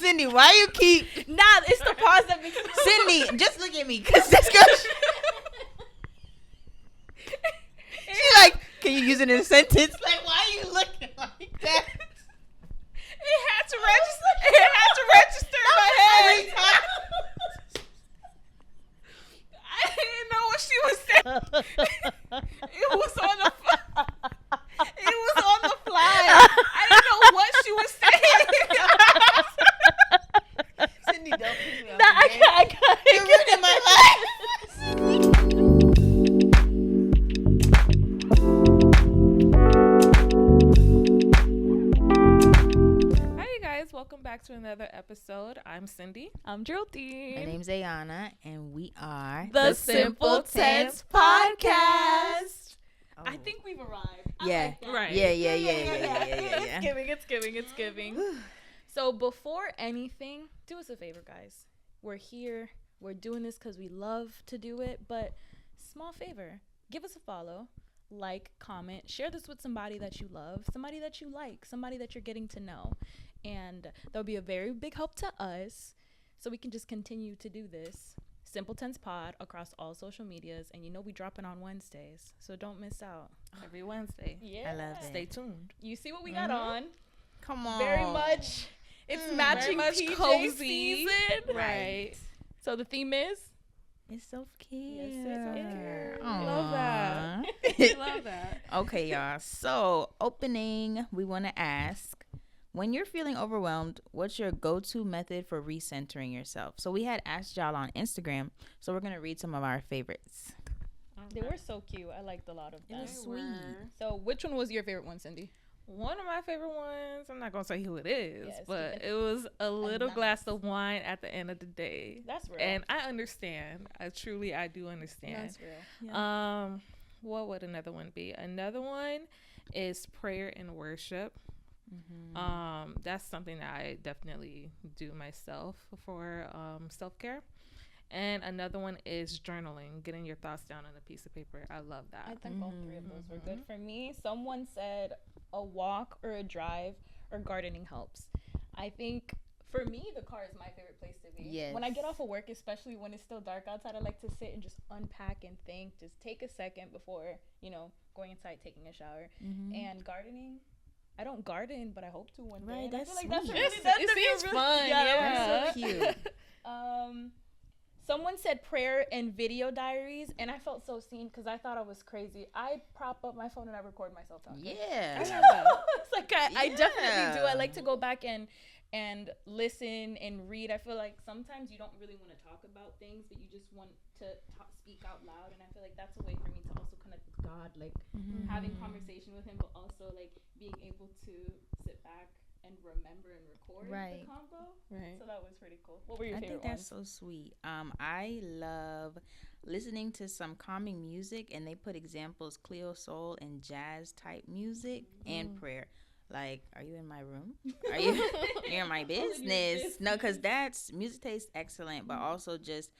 Cindy, why you keep... Nah, it's the pause that makes me... Cindy, just look at me, because this girl... She like, can you use it in a sentence? Like, why are you looking like that? It had to register. It had to register in my head. I didn't know what she was saying. It was on the fly. I didn't know what she was saying. Cindy, don't piss me off. Nah, I can't. You're ruining my life. Welcome back to another episode. I'm Cindy. I'm Geraldine. My name's Ayonna, and we are the Simple Tense Podcast. Oh. I think we've arrived. Yeah. Right. Yeah. It's giving. So before anything, do us a favor, guys. We're here. We're doing this because we love to do it. But small favor, give us a follow, like, comment, share this with somebody that you love, somebody that you like, somebody that you're getting to know. And that'll be a very big help to us, so we can just continue to do this Simple Tense Pod across all social medias. And you know we dropping on Wednesdays, so don't miss out. Every Wednesday. Yeah, I love it. Stay tuned. You see what we got on? Come on. Very much. It's matching very much PJ cozy. season. Right. So the theme is It's self-care. Yes, it's self-care. Love that. Love that. Okay, y'all. So, opening, we want to ask, when you're feeling overwhelmed, what's your go-to method for recentering yourself? So, we had asked y'all on Instagram, so we're going to read some of our favorites. They were so cute. I liked a lot of them. Sweet. So which one was your favorite one, Cindy? One of my favorite ones, I'm not going to say who it is, Yes, but it was a little nice. glass of wine at the end of the day. That's real. And I understand. I do understand. That's real. Yeah. What would another one be? Another one is prayer and worship. That's something that I definitely do myself for self-care. And another one is journaling, getting your thoughts down on a piece of paper. I love that. I think all three of those were good for me. Someone said a walk or a drive or gardening helps. I think for me, the car is my favorite place to be. Yes. When I get off of work, especially when it's still dark outside, I like to sit and just unpack and think. Just take a second before, going inside, taking a shower. And gardening, I don't garden, but I hope to one day. Right, And I that's feel like that's sweet. really, It seems fun. Yeah. So cute. Someone said prayer and video diaries, and I felt so seen because I thought I was crazy. I prop up my phone and I record myself talking. Yeah. It's like I definitely do. I like to go back and listen and read. I feel like sometimes you don't really want to talk about things, but you just want to speak out loud. And I feel like that's a way for me to also connect with God, like having conversation with Him, but also like being able to sit back and remember and record the combo. Right. So that was pretty cool. What were your I favorite think that's ones? so sweet. I love listening to some calming music, and they put examples, Cleo Soul and jazz type music and prayer. Like, are you in my room? Are you you're in my business? No, because that's music tastes excellent, but also just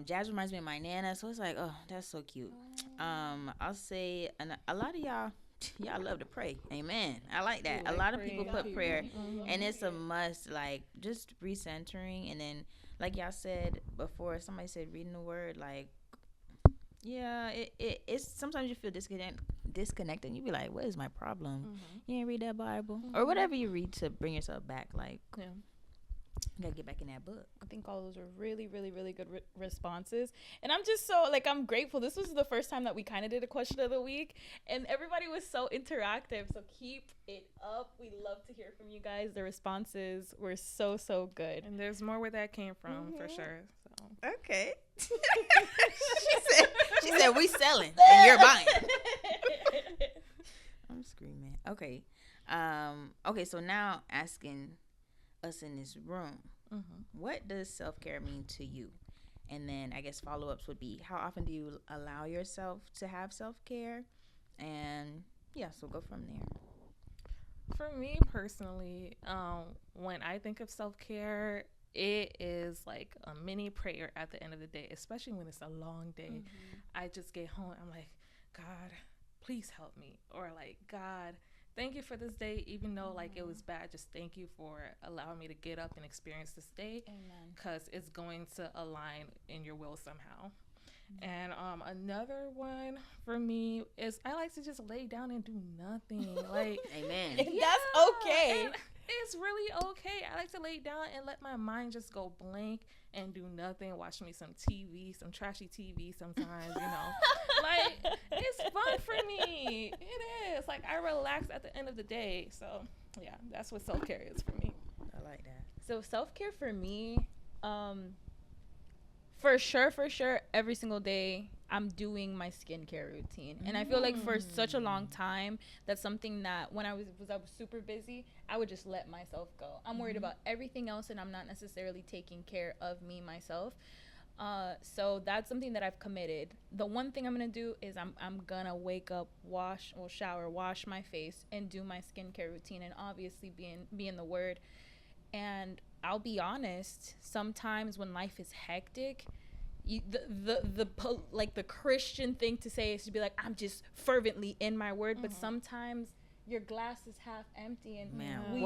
jazz reminds me of my nana, so it's like, oh, that's so cute. I'll say a lot of y'all love to pray. Amen. I like that. A lot of people put prayer, and it's a must. Like, just recentering, and then like y'all said before, somebody said reading the word. Like, yeah, it's sometimes you feel disconnected. You be like, what is my problem? You ain't read that Bible or whatever you read to bring yourself back. Like, you gotta get back in that book. I think all those were really, really, really good responses. And I'm just so, I'm grateful. This was the first time that we kind of did a question of the week. And everybody was so interactive. So keep it up. We love to hear from you guys. The responses were so, so good. And there's more where that came from, for sure. So. Okay. she said, we selling and you're buying. I'm screaming. Okay. Okay, so now asking us in this room, what does self-care mean to you? And then I guess follow-ups would be, how often do you allow yourself to have self-care? And so go from there. For me personally, when I think of self-care, it is like a mini prayer at the end of the day, especially when it's a long day. I just get home, I'm like, God, please help me. Or like, God, thank you for this day, even though like it was bad. Just thank you for allowing me to get up and experience this day, because it's going to align in your will somehow. And another one for me is I like to just lay down and do nothing. Like, amen. That's okay. It's really okay. I like to lay down and let my mind just go blank and do nothing. Watch me some TV, some trashy TV sometimes, you know. Like, it's fun for me. It is. Like, I relax at the end of the day. So, yeah, that's what self-care is for me. I like that. So self-care for me, for sure, every single day I'm doing my skincare routine. And I feel like for such a long time, that's something that when I was super busy, I would just let myself go. I'm worried about everything else, and I'm not necessarily taking care of me, myself. So that's something that I've committed. The one thing I'm going to do is I'm going to wake up, shower, wash my face, and do my skincare routine, and obviously be in the Word. And I'll be honest, sometimes when life is hectic, the Christian thing to say is to be like, I'm just fervently in my Word, but sometimes your glass is half empty, and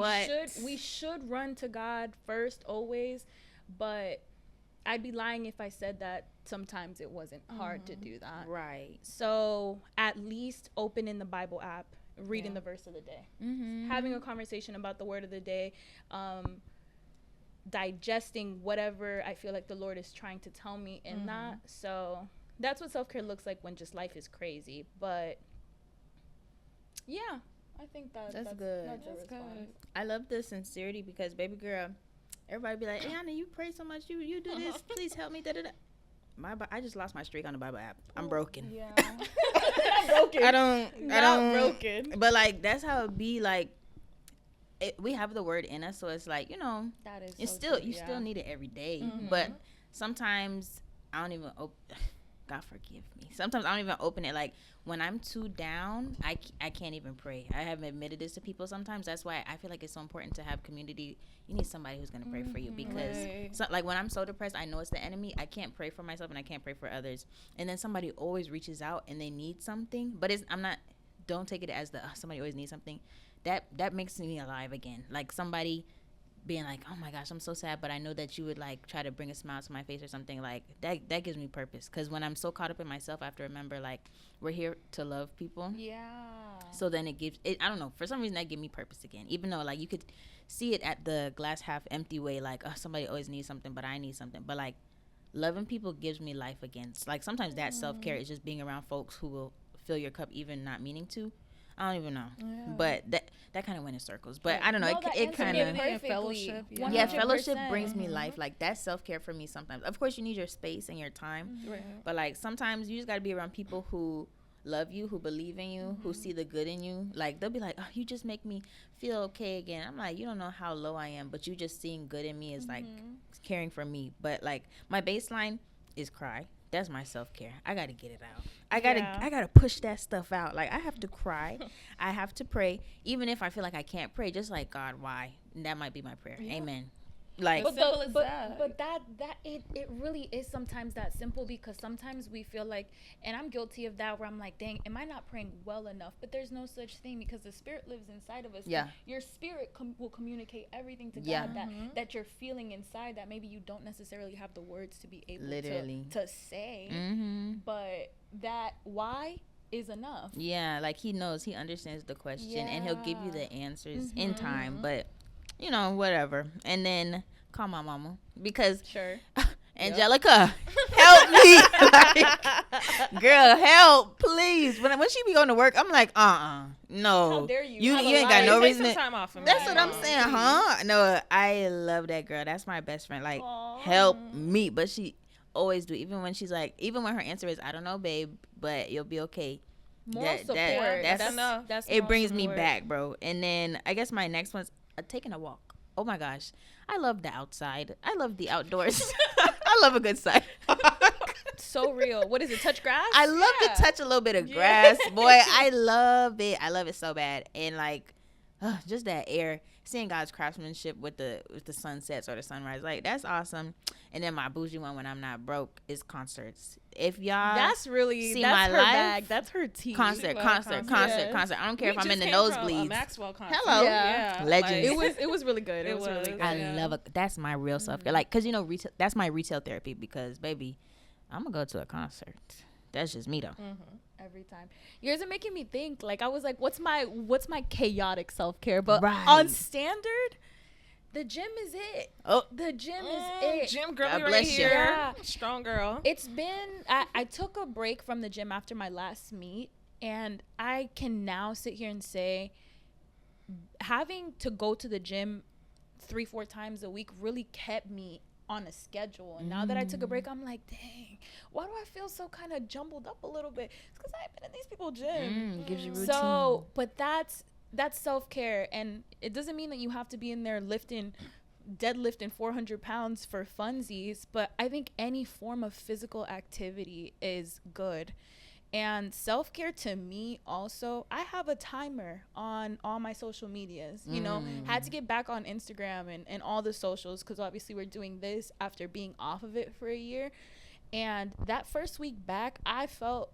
we should run to God first always. But I'd be lying if I said that sometimes it wasn't hard to do that. Right. So at least opening the Bible app, reading the verse of the day, having a conversation about the word of the day, digesting whatever I feel like the Lord is trying to tell me in that. So that's what self-care looks like when just life is crazy. But yeah, I think that's good. That's good. I love the sincerity, because baby girl, everybody be like, Ayonna, you pray so much, you do this, please help me, da-da-da. I just lost my streak on the Bible app. I'm broken. Yeah. I don't broken. But like, that's how it be. Like, we have the word in us, so it's like, you know, that is it's so still true, you still need it every day. But sometimes I don't even God forgive me. Sometimes I don't even open it. Like, when I'm too down, I can't even pray. I haven't admitted this to people sometimes. That's why I feel like it's so important to have community. You need somebody who's going to pray for you, because like when I'm so depressed, I know it's the enemy. I can't pray for myself and I can't pray for others. And then somebody always reaches out and they need something, but don't take it as somebody always needs something. That makes me alive again. Like somebody being like, oh my gosh, I'm so sad, but I know that you would like try to bring a smile to my face or something. Like that gives me purpose, because when I'm so caught up in myself, I have to remember, like, we're here to love people. Yeah. So then it gives it, I don't know, for some reason that gave me purpose again, even though like you could see it at the glass half empty way, like, oh, somebody always needs something, but I need something. But like, loving people gives me life again. It's like sometimes that self-care is just being around folks who will fill your cup even not meaning to. I don't even know, but that kind of went in circles. But I don't know. It kind of fellowship. Yeah, fellowship brings me life. Like, that's self care for me. Sometimes, of course, you need your space and your time, but like sometimes you just got to be around people who love you, who believe in you, who see the good in you. Like, they'll be like, oh, you just make me feel okay again. I'm like, you don't know how low I am, but you just seeing good in me is like caring for me. But like, my baseline is cry. That's my self-care. I got to get it out. I gotta push that stuff out. Like, I have to cry. I have to pray. Even if I feel like I can't pray, just like, God, why? And that might be my prayer. Yeah. Amen. Like, but that it really is sometimes that simple, because sometimes we feel like, and I'm guilty of that, where I'm like, dang, am I not praying well enough? But there's no such thing, because the Spirit lives inside of us. Yeah. Your spirit will communicate everything to God that you're feeling inside, that maybe you don't necessarily have the words to be able to say. But that why is enough. Yeah, like, he knows, he understands the question, and he'll give you the answers in time. But you know, whatever. And then call my mama, because Angelica, help me. Like, girl, help, please. When she be going to work, I'm like, no. How dare you? You ain't got no reason to. Time off for me. That's what I'm saying, huh? No, I love that girl. That's my best friend. Like, help me. But she always do. Even when she's like, even when her answer is, I don't know, babe, but you'll be okay. Moral support. That's enough. That's it brings me back, bro. And then I guess my next one's taking a walk. Oh my gosh, I love the outside. I love the outdoors. I love a good side. So real. What is it? Touch grass? I love to touch a little bit of grass, boy. I love it. I love it so bad. And like, just that air. seeing God's craftsmanship with the sunsets or the sunrise, like that's awesome. And then my bougie one when I'm not broke is concerts. If y'all that's really see that's my her life, bag. That's her tea. concert. I don't care if I'm in the nosebleeds. Maxwell concert. Hello, Yeah. legends. It was really good. It was really good. I love it. That's my real self care. Like, cause you know, retail. That's my retail therapy. Because baby, I'm gonna go to a concert. That's just me though. Every time. Yours are making me think. Like I was like, what's my chaotic self care? But Right. on standard, the gym is it. Oh, The gym is it. Gym girl God right bless you. here. Yeah. Strong girl. It's been. I took a break from the gym after my last meet, and I can now sit here and say, having to go to the gym 3-4 times a week really kept me on a schedule. And now that I took a break, I'm like, dang, why do I feel so kind of jumbled up a little bit? It's because I haven't been in these people's gym. gives you routine. So, but that's self-care, and it doesn't mean that you have to be in there deadlifting 400 pounds for funsies, but I think any form of physical activity is good. And self-care to me also, I have a timer on all my social medias, you know, had to get back on Instagram and all the socials, because obviously we're doing this after being off of it for a year. And that first week back, I felt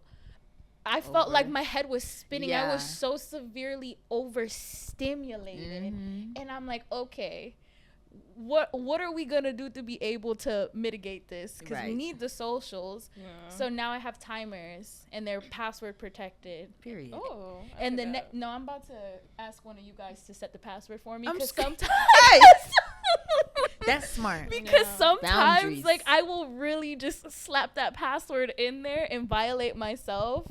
like my head was spinning. I was so severely overstimulated. And I'm like, okay, what are we gonna do to be able to mitigate this? Because we need the socials. So now I have timers, and they're password protected. Period. Oh, and no, I'm about to ask one of you guys to set the password for me, because sometimes that's smart. Because sometimes Boundaries. like I will really just slap that password in there and violate myself.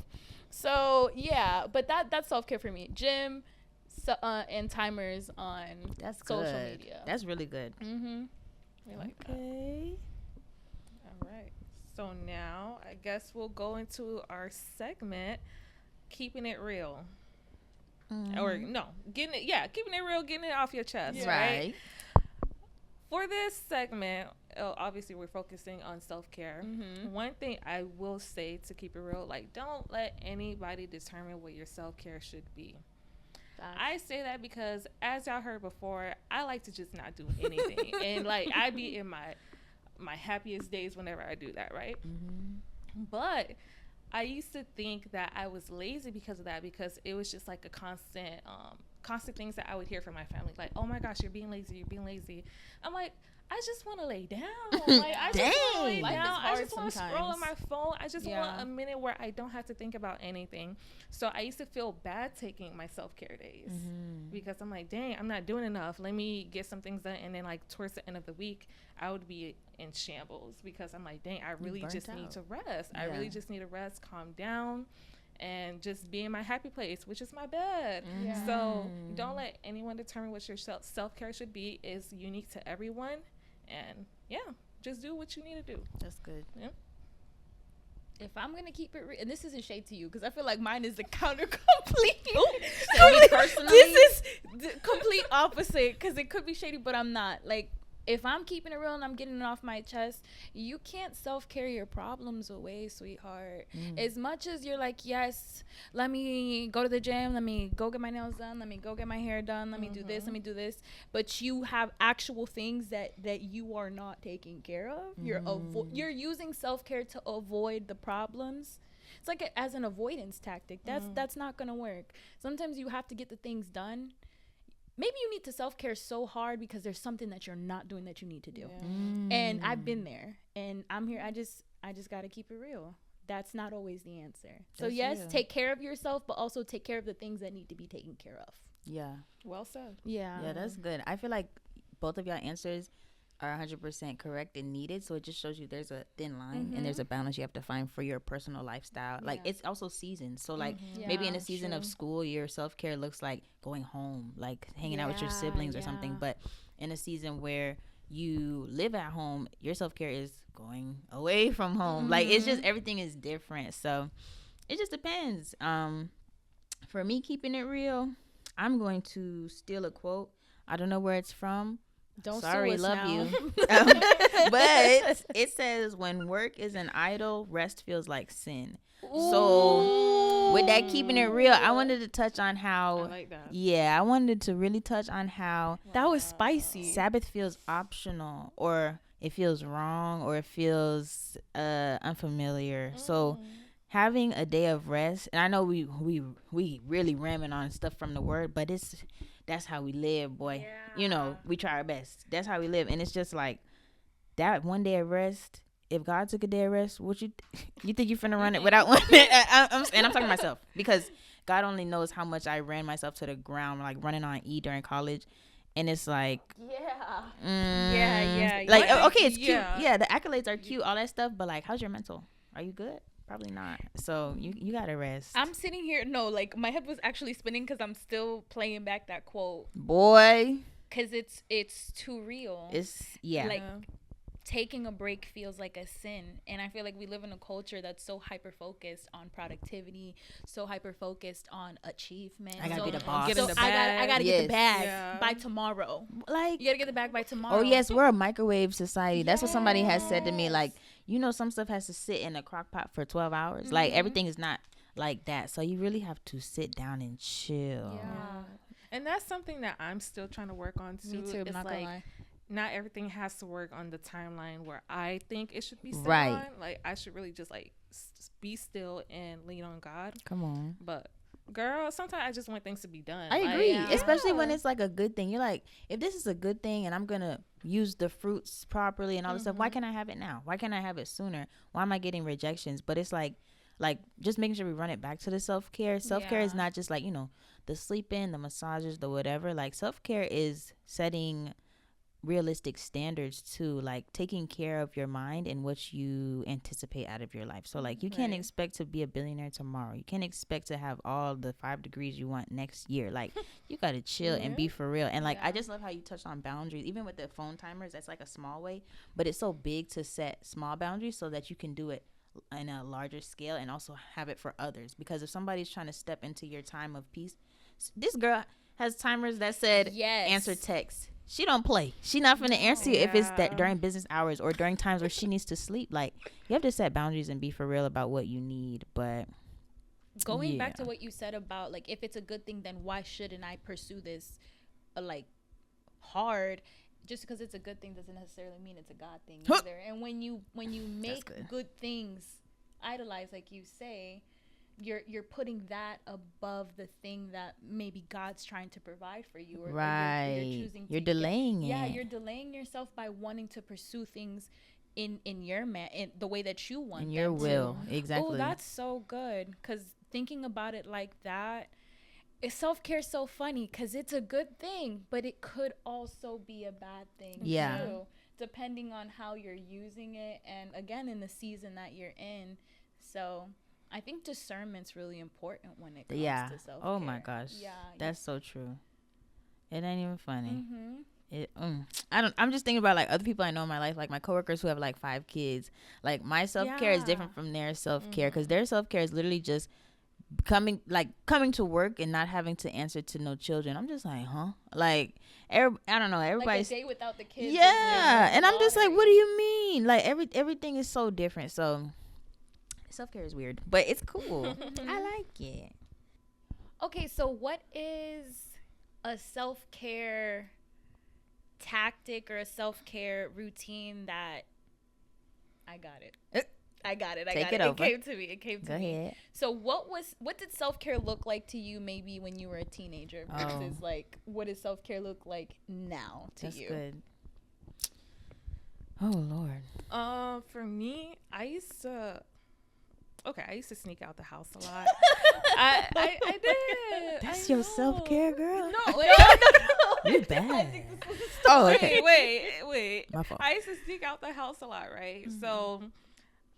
So yeah, but that's self-care for me. Gym, and timers on social media. That's really good. We like that. All right. So now I guess we'll go into our segment, keeping it real. Or no, keeping it real, getting it off your chest, right? For this segment, obviously we're focusing on self-care. One thing I will say to keep it real, like, don't let anybody determine what your self-care should be. I say that because, as y'all heard before, I like to just not do anything. And, like, I be in my happiest days whenever I do that, right? But I used to think that I was lazy because of that, because it was just, like, a constant things that I would hear from my family. Like, oh, my gosh, you're being lazy. I'm like, I just want to lay down. Like, I just want to lay down. I just want to scroll on my phone. I just want a minute where I don't have to think about anything. So I used to feel bad taking my self-care days because I'm like, dang, I'm not doing enough. Let me get some things done. And then, like, towards the end of the week, I would be in shambles because I'm like, dang, I really just need to rest. I really just need to rest, calm down, and just be in my happy place, which is my bed. So don't let anyone determine what your self-care should be. It's unique to everyone. And just do what you need to do. That's good. Yeah. If I'm gonna keep it real, and this isn't shade to you, because I feel like mine is the counter complete. Personally, this is the complete opposite, because it could be shady, but I'm not. Like, if I'm keeping it real and I'm getting it off my chest, you can't self-care your problems away, sweetheart. As much as you're like, yes, let me go to the gym, let me go get my nails done, let me go get my hair done, let me do this, but you have actual things that you are not taking care of. You're using self-care to avoid the problems. It's like as an avoidance tactic. That's not gonna work. Sometimes you have to get the things done. Maybe you need to self-care so hard because there's something that you're not doing that you need to do. And I've been there, and I'm here. I just got to keep it real. That's not always the answer. So yes, take care of yourself, but also take care of the things that need to be taken care of. Yeah. Well said. Yeah. Yeah, that's good. I feel like both of y'all answers are 100% correct and needed. So it just shows you there's a thin line and there's a balance you have to find for your personal lifestyle. Like, it's also seasons. So, like, maybe in a season of school, your self-care looks like going home, like hanging out with your siblings or something. But in a season where you live at home, your self-care is going away from home. Like, it's just, everything is different. So it just depends. For me, keeping it real, I'm going to steal a quote. I don't know where it's from. Don't Sorry, sue us love now. you. But it says, when work is an idol, rest feels like sin. So with that keeping it real, I wanted to touch on how I like that. I wanted to really touch on how That was spicy. Sabbath feels optional, or it feels wrong, or it feels unfamiliar. So having a day of rest, and I know we really ramming on stuff from the word, but that's how we live, boy. You know, we try our best. That's how we live. And it's just like that one day of rest. If God took a day of rest, would you think you finna run it without one? I'm talking to myself, because God only knows how much I ran myself to the ground, like running on E during college. And it's like, Yeah. like, okay, it's cute. Yeah, the accolades are cute, all that stuff. But like, how's your mental? Are you good? Probably not. So you gotta rest. I'm sitting here. No, like my head was actually spinning because I'm still playing back that quote. Boy, because it's too real. It's like taking a break feels like a sin, and I feel like we live in a culture that's so hyper focused on productivity, so hyper focused on achievement. I gotta be the boss. So I gotta get the bag by tomorrow. Like, you gotta get the bag by tomorrow. Oh yes, we're a microwave society. That's what somebody has said to me. Like, you know, some stuff has to sit in a crock pot for 12 hours. Like, everything is not like that. So you really have to sit down and chill. Yeah. And that's something that I'm still trying to work on too. Me too, it's not like, gonna lie. Not everything has to work on the timeline where I think it should be set Right. on. Like, I should really just like be still and lean on God. Come on. But girl, sometimes I just want things to be done. I agree, especially when it's like a good thing. You're like, if this is a good thing and I'm gonna use the fruits properly and all this stuff, why can't I have it now? Why can't I have it sooner? Why am I getting rejections? But it's like just making sure we run it back to the self-care. Self-care is not just like, you know, the sleeping, the massages, the whatever. Like, self-care is setting realistic standards too, like taking care of your mind and what you anticipate out of your life. So like, you can't expect to be a billionaire tomorrow. You can't expect to have all the 5 degrees you want next year. Like, you gotta chill and be for real. And like, I just love how you touched on boundaries, even with the phone timers. That's like a small way, but it's so big to set small boundaries so that you can do it in a larger scale and also have it for others. Because if somebody's trying to step into your time of peace, this girl has timers that said answer text. She don't play. She not finna answer you if it's that during business hours or during times where she needs to sleep. Like, you have to set boundaries and be for real about what you need. But going back to what you said about, like, if it's a good thing, then why shouldn't I pursue this like hard? Just because it's a good thing doesn't necessarily mean it's a God thing either. And when you make good things idolize, like you say, you're putting that above the thing that maybe God's trying to provide for you, or you're choosing to delaying it. Yeah, you're delaying yourself by wanting to pursue things in your in the way that you want, in your will. Exactly. Oh, that's so good, because thinking about it like that, self-care is so funny because it's a good thing, but it could also be a bad thing too, depending on how you're using it, and again, in the season that you're in. So I think discernment's really important when it comes to self-care. Oh my gosh. Yeah. That's so true. It ain't even funny. I'm just thinking about like other people I know in my life, like my coworkers who have like 5 kids. Like, my self-care is different from their self-care, because their self-care is literally just coming to work and not having to answer to no children. I'm just like, huh? Like, I don't know. Everybody's like a day without the kids. Yeah, and I'm just like, what do you mean? Like, everything is so different. So self-care is weird, but it's cool. I like it. Okay, so what is a self-care tactic or a self-care routine that I got it? It came to me. Go ahead. So what did self-care look like to you maybe when you were a teenager versus like what does self-care look like now to you? That's good. Oh Lord. For me, I used to sneak out the house a lot. I did. That's your self-care, girl? No. You bad. Okay. Wait. My fault. I used to sneak out the house a lot, right? So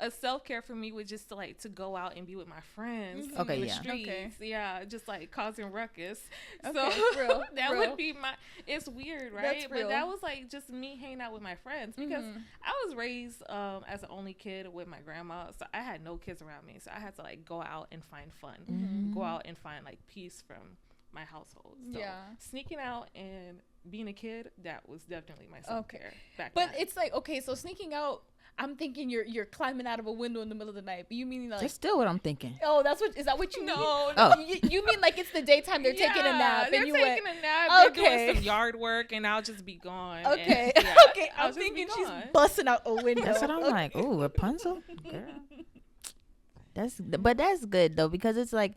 a self-care for me was just to go out and be with my friends. Okay, in the yeah. streets. Okay. Yeah, just like causing ruckus. Okay, so that would be it's weird, right? That's real. But that was like just me hanging out with my friends, because I was raised as an only kid with my grandma, so I had no kids around me, so I had to like go out and find fun, go out and find like peace from my household. So sneaking out and being a kid, that was definitely my self-care back But then. it's like, okay, so sneaking out, I'm thinking you're climbing out of a window in the middle of the night. But you mean like That's still what I'm thinking. Oh, is that what you mean? No. Oh. You mean like it's the daytime, they're taking a nap They're and you taking went, a nap, okay. they're doing some yard work, and I'll just be gone. okay, And, yeah, okay, I'll I'm just be thinking she's gone. busting out a window. That's what I'm Okay. like. Ooh, Rapunzel, girl. But that's good though, because it's like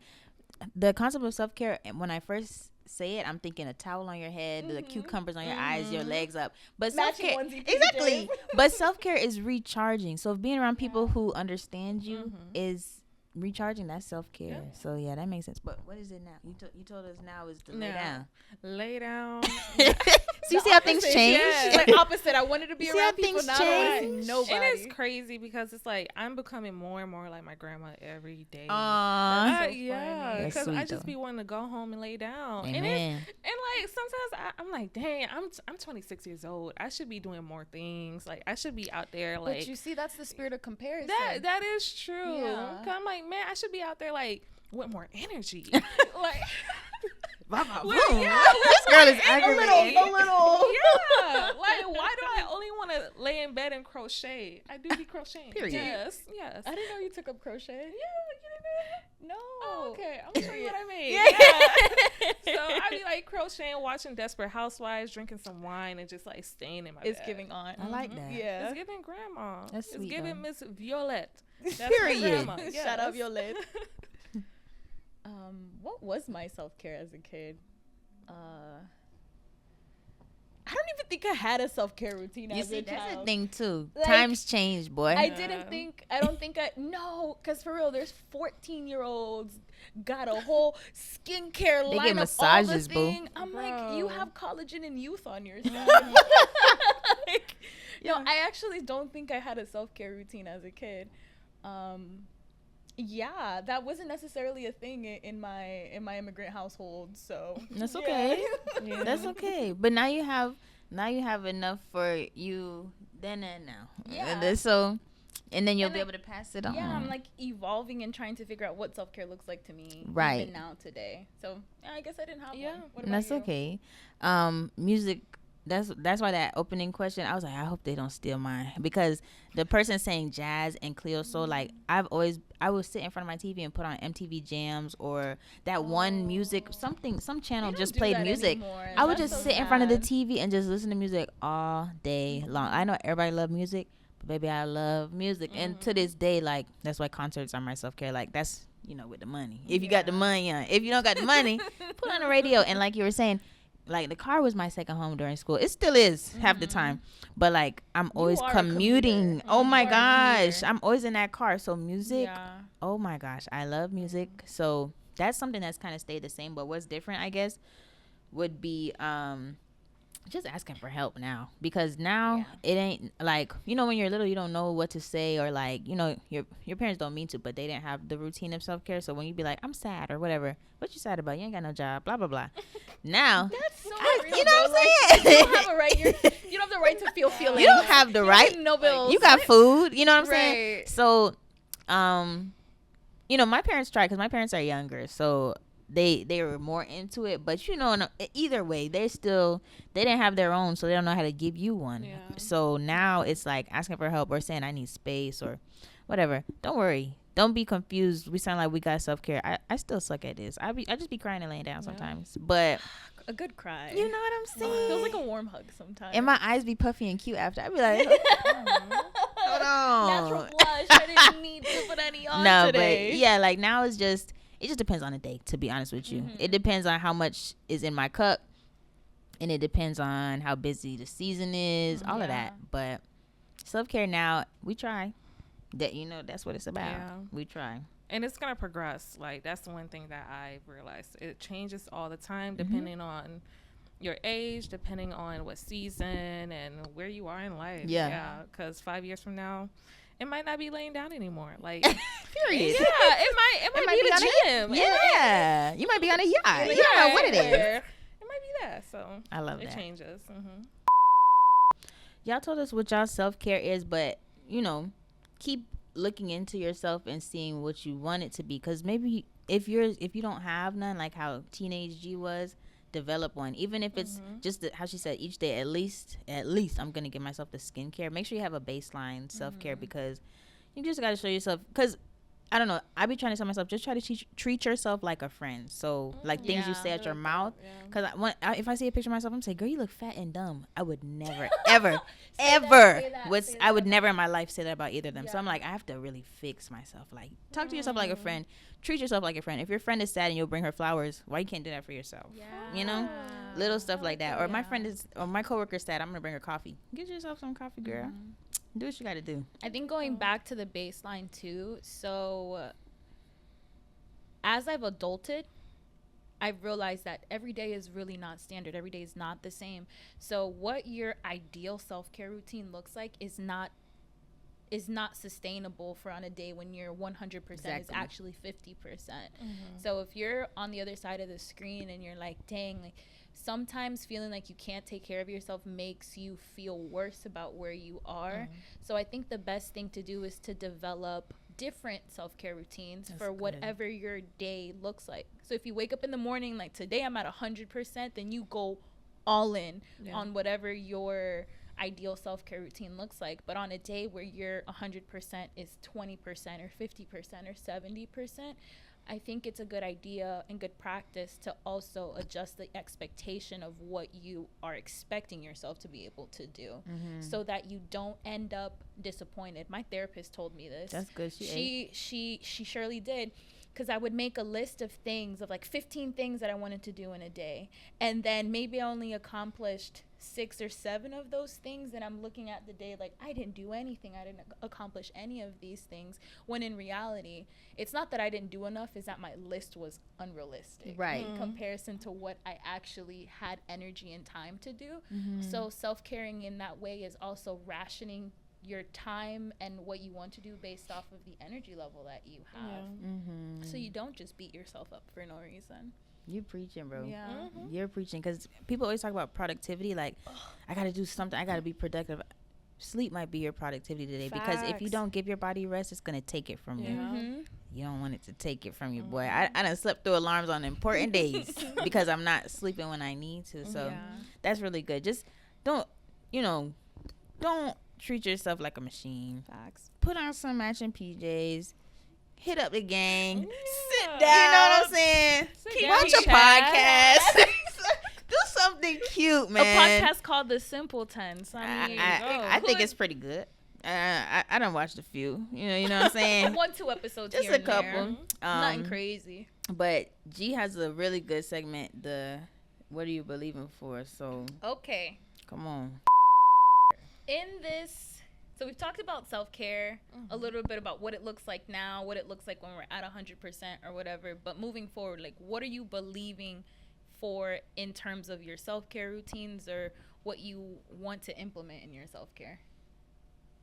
the concept of self care. When I first say it, I'm thinking a towel on your head, the cucumbers on your eyes, your legs up. But self Matching care, onesie, exactly. PJs. But self care is recharging. So being around people who understand you is recharging. That's self care. Yeah. So yeah, that makes sense. But what is it now? You told us now is to lay down. Lay down. So you see how things change? She's like opposite. I wanted to be See how around people, things now I don't change? want nobody. And it's crazy because it's like I'm becoming more and more like my grandma every day. Aww. so Yeah, funny. because That's I sweet, just though. be wanting to go home and lay down. Amen. And like sometimes I'm like, dang, I'm 26 years old. I should be doing more things. Like I should be out there. Like But you see, that's the spirit of comparison. that is true. Yeah. 'Cause I'm like, man, I should be out there like with more energy. like. Boom. Yeah, This girl is a aggravating. little. Yeah, like why do I only want to lay in bed and crochet? I do be crocheting. Period. Yes. I didn't know you took up crochet. Yeah, you didn't know? No. Oh, okay. I'm gonna show you what I made. Yeah. So I be like crocheting, watching Desperate Housewives, drinking some wine, and just like staying in my It's bed. giving on. I like that. Yeah. It's giving grandma. That's it's sweet, giving though. Miss Violette. That's my Period. grandma. Shout out Yes. your lid. What was my self care as a kid? I don't even think I had a self care routine You as see, a that's child. the thing too. Like, Times change, boy. I don't think no, because for real, there's 14-year-olds got a whole skincare They line get of massages, all boo. the thing. I'm like, you Bro. have collagen and youth on your skin. Like, no, I actually don't think I had a self care routine as a kid. Yeah, that wasn't necessarily a thing in my immigrant household. So That's yeah. okay. Yeah. That's okay. But now you have enough for you then and now. Yeah. And then you'll And be then- able to pass it on. Yeah, I'm like evolving and trying to figure out what self care looks like to me Right. even now today. So yeah, I guess I didn't have Yeah. one. What And about that's you? okay. Music. That's why that opening question, I was like, I hope they don't steal mine, because the person saying jazz and Cleo Soul, like I would sit in front of my TV and put on MTV Jams or that one music some channel They don't just do played that music. anymore. I would That's just so sit in front of the sad. TV and just listen to music all day long. I know everybody love music, but baby, I love music. And to this day, like, that's why concerts are my self-care. Like, that's, with the money. If you got the money, if you don't got the money, put on the radio. And like you were saying, like, the car was my second home during school. It still is half the time. But like, I'm always are a commuting. commuter. Oh my You are a gosh. commuter. I'm always in that car. So music, Yeah. oh my gosh, I love music. So that's something that's kind of stayed the same. But what's different, I guess, would be just asking for help now, because now it ain't like, when you're little, you don't know what to say, or like, your parents don't mean to, but they didn't have the routine of self-care. So when you be like, I'm sad or whatever, what you sad about? You ain't got no job, blah blah blah. Now That's so real. you know what I'm Like, saying? you don't have a right. You don't have the right to feel feelings. You don't have the right. No bills. You got food. You know what I'm saying? Right. So, my parents tried, because my parents are younger, so they were more into it. But either way, they didn't have their own, so they don't know how to give you one. Yeah. So now it's like asking for help or saying I need space or whatever. Don't worry. Don't be confused. We sound like we got self-care. I still suck at this. I just be crying and laying down sometimes. But A good cry. you know what I'm saying? Feels like a warm hug sometimes. And my eyes be puffy and cute after. I be like, hold on. Natural blush. I didn't need to put any on No, today. but yeah, like now it just depends on the day, to be honest with you. It depends on how much is in my cup, and it depends on how busy the season is, all of that. But self-care now, we try. That's what it's about. Yeah. We try. And it's gonna progress. Like that's the one thing that I realized. It changes all the time depending on your age, depending on what season and where you are in life. Yeah. Because 5 years from now, it might not be laying down anymore. Like Period. yeah, it might be on the a gym. Yeah. You might be on a yacht. You don't know what it is. It might be that. So I love it that. changes. Y'all told us what y'all self-care is, but keep looking into yourself and seeing what you want it to be, because maybe if you don't have none, like how teenage G was, develop one, even if it's just how she said each day. At least I'm gonna give myself the skincare. Make sure you have a baseline self-care, because you just gotta show yourself. Because I don't know, I be trying to tell myself, just try to treat yourself like a friend. So like things you say at your mouth. Because if I see a picture of myself, I'm saying, girl, you look fat and dumb. I would never ever I would never in my life say that about either of them. So I'm like, I have to really fix myself. Like, talk to yourself like a friend. Treat yourself like a friend. If your friend is sad and you'll bring her flowers, why you can't do that for yourself? You know, little stuff like that. Or my coworker is sad, I'm gonna bring her coffee. Get yourself some coffee, girl. Do what you got to do. I think going back to the baseline too. So as I've adulted, I've realized that every day is really not standard. Every day is not the same. So what your ideal self-care routine looks like is not sustainable for on a day when your 100% is actually 50%. So if you're on the other side of the screen and you're like, dang, like, sometimes feeling like you can't take care of yourself makes you feel worse about where you are. So I think the best thing to do is to develop different self-care routines for whatever your day looks like. So if you wake up in the morning like, today I'm at 100%, then you go all in on whatever your ideal self-care routine looks like. But on a day where your 100% is 20% or 50% or 70%, I think it's a good idea and good practice to also adjust the expectation of what you are expecting yourself to be able to do, so that you don't end up disappointed. My therapist told me this. That's good. She surely did. Because I would make a list of things, of like 15 things that I wanted to do in a day. And then maybe I only accomplished 6 or 7 of those things. And I'm looking at the day like, I didn't do anything. I didn't accomplish any of these things. When in reality, it's not that I didn't do enough, it's that my list was unrealistic. Right. In comparison to what I actually had energy and time to do. So self-caring in that way is also rationing your time and what you want to do based off of the energy level that you have. So you don't just beat yourself up for no reason. You're preaching, bro. You're preaching, because people always talk about productivity, like, I gotta do something, I gotta be productive. Sleep might be your productivity today. Because if you don't give your body rest, it's gonna take it from you. You don't want it to take it from you, boy. I done slept through alarms on important days because I'm not sleeping when I need to. So that's really good. Just don't treat yourself like a machine. Facts. Put on some matching PJs. Hit up the gang. Sit down. You know what I'm saying? Watch a podcast. Do something cute, man. A podcast called The Simpletons. I think it's pretty good. I don't watch a few. You know what I'm saying? 1-2 episodes. Just here a and couple. There. Nothing crazy. But G has a really good segment. The what are you believing for? So okay, come on. In this, so we've talked about self-care, a little bit about what it looks like now, what it looks like when we're at 100% or whatever. But moving forward, like, what are you believing for in terms of your self-care routines, or what you want to implement in your self-care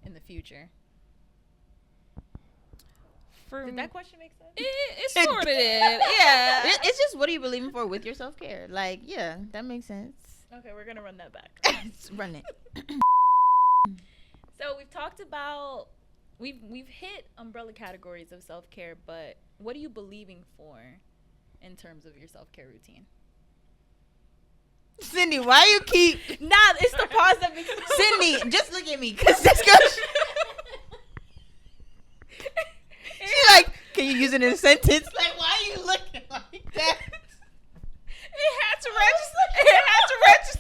in the future? Did that question make sense? It sort of did. Yeah. It's just, what are you believing for with your self-care? Like, yeah, that makes sense. Okay, we're gonna run that back. Run it. So we've talked about, we've hit umbrella categories of self-care, but what are you believing for in terms of your self-care routine? Cindy, why you keep... Nah, it's the pause that makes me... Cindy, just look at me, because this girl... She like, can you use it in a sentence? Like, why are you looking like that? It had to register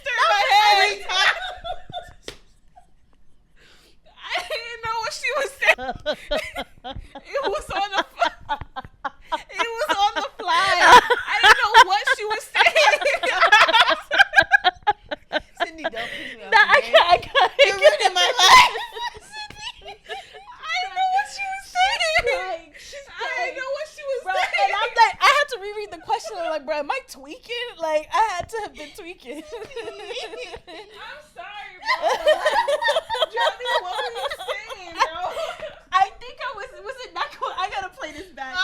in my head. I didn't know what she was saying. It was on the fly. I didn't know what she was saying. Cindy, don't piss me off. Nah, I can't. You're ruining my life. I didn't know what she was saying. I didn't know what she was Bro, saying. and I'm like, I had to reread the question. I'm like, bro, am I tweaking? Like, I had to have been tweaking. I'm sorry, bro. Geraldine, what were you saying, bro? I think was it not cool? I gotta play this back.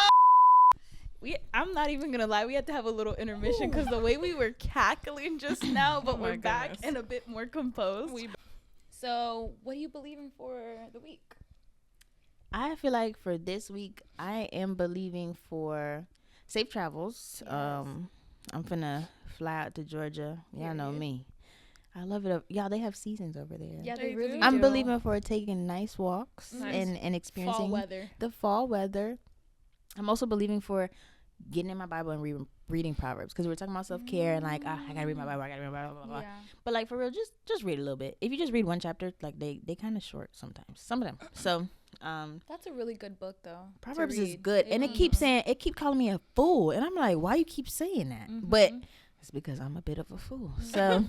I'm not even gonna lie, we had to have a little intermission because the way we were cackling just now, but we're back and a bit more composed. So what are you believing for the week? I feel like for this week, I am believing for safe travels. Yes. I'm finna fly out to Georgia. Y'all know me. I love it. Y'all, they have seasons over there. Yeah, they really do. I'm believing for taking nice walks and experiencing the fall weather. I'm also believing for getting in my Bible and reading Proverbs, because we're talking about self-care and like, I gotta read my Bible, blah, blah, blah. But like, for real, just read a little bit. If you just read one chapter, like they kind of short sometimes, some of them. So that's a really good book though. Proverbs is good, and it keeps calling me a fool, and I'm like, why you keep saying that? But it's because I'm a bit of a fool. So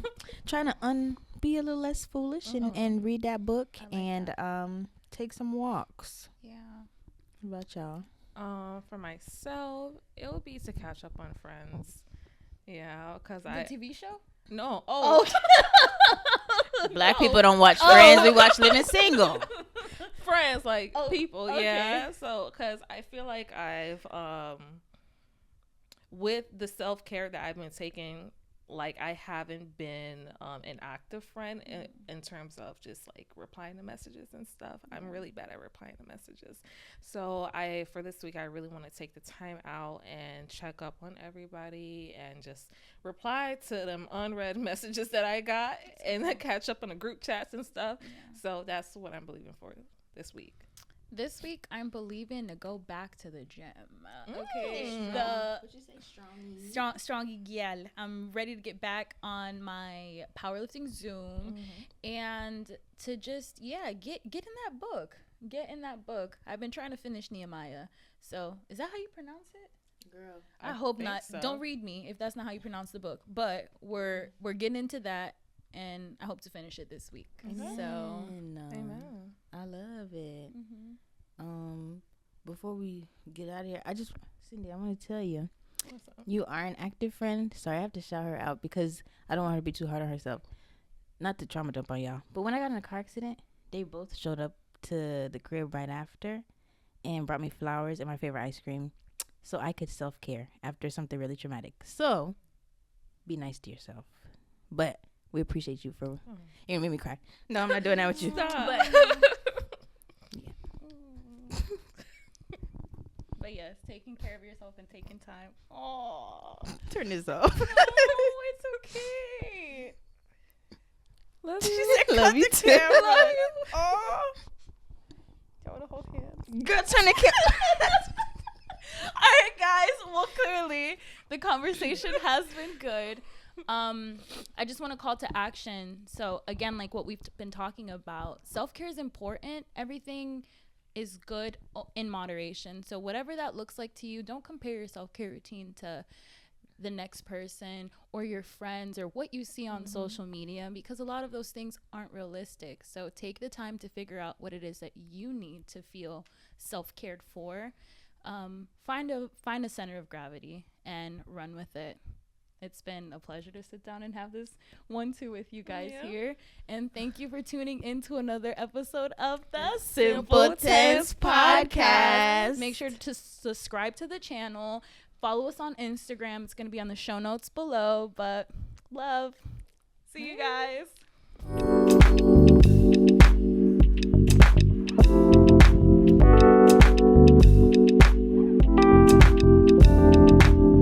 trying to be a little less foolish and read that book and take some walks. Yeah. What about y'all? For myself, it would be to catch up on Friends. Yeah, because the TV show? No. Black people don't watch Friends. We watch Living Single. Friends, like people, yeah. So, because I feel like I've, with the self-care that I've been taking, like I haven't been an active friend in terms of just like replying to messages and stuff. I'm really bad at replying to messages. So for this week, I really want to take the time out and check up on everybody and just reply to them unread messages that I got and then catch up on the group chats and stuff. Yeah. So that's what I'm believing for this week. This week, I'm believing to go back to the gym. Okay. What you say, Strongy gal. I'm ready to get back on my powerlifting Zoom and to just, get in that book. Get in that book. I've been trying to finish Nehemiah. So, is that how you pronounce it? Girl, I hope not. So. Don't read me if that's not how you pronounce the book. But we're getting into that, and I hope to finish it this week. Amen. So, amen. I love it. Before we get out of here, Cindy, I want to tell you, you are an active friend. Sorry, I have to shout her out because I don't want her to be too hard on herself. Not to trauma dump on y'all, but when I got in a car accident, they both showed up to the crib right after and brought me flowers and my favorite ice cream so I could self-care after something really traumatic. So, be nice to yourself. But we appreciate you for... You made me cry. No, I'm not doing that with you. But yes, taking care of yourself and taking time. Oh, turn this off. No, it's okay. Love you. She said, love you too. Love you. Oh. Y'all want to hold hands? Girl, turn the camera. All right, guys. Well, clearly the conversation has been good. I just want to call to action. So again, like what we've been talking about, self-care is important. Everything is good in moderation. So whatever that looks like to you, don't compare your self-care routine to the next person or your friends or what you see on social media, because a lot of those things aren't realistic. So take the time to figure out what it is that you need to feel self-cared for. Find a center of gravity and run with it. It's been a pleasure to sit down and have this 1-2 with you guys here. And thank you for tuning into another episode of the Simple Tense Podcast. Make sure to subscribe to the channel. Follow us on Instagram. It's going to be on the show notes below. But love. See you guys.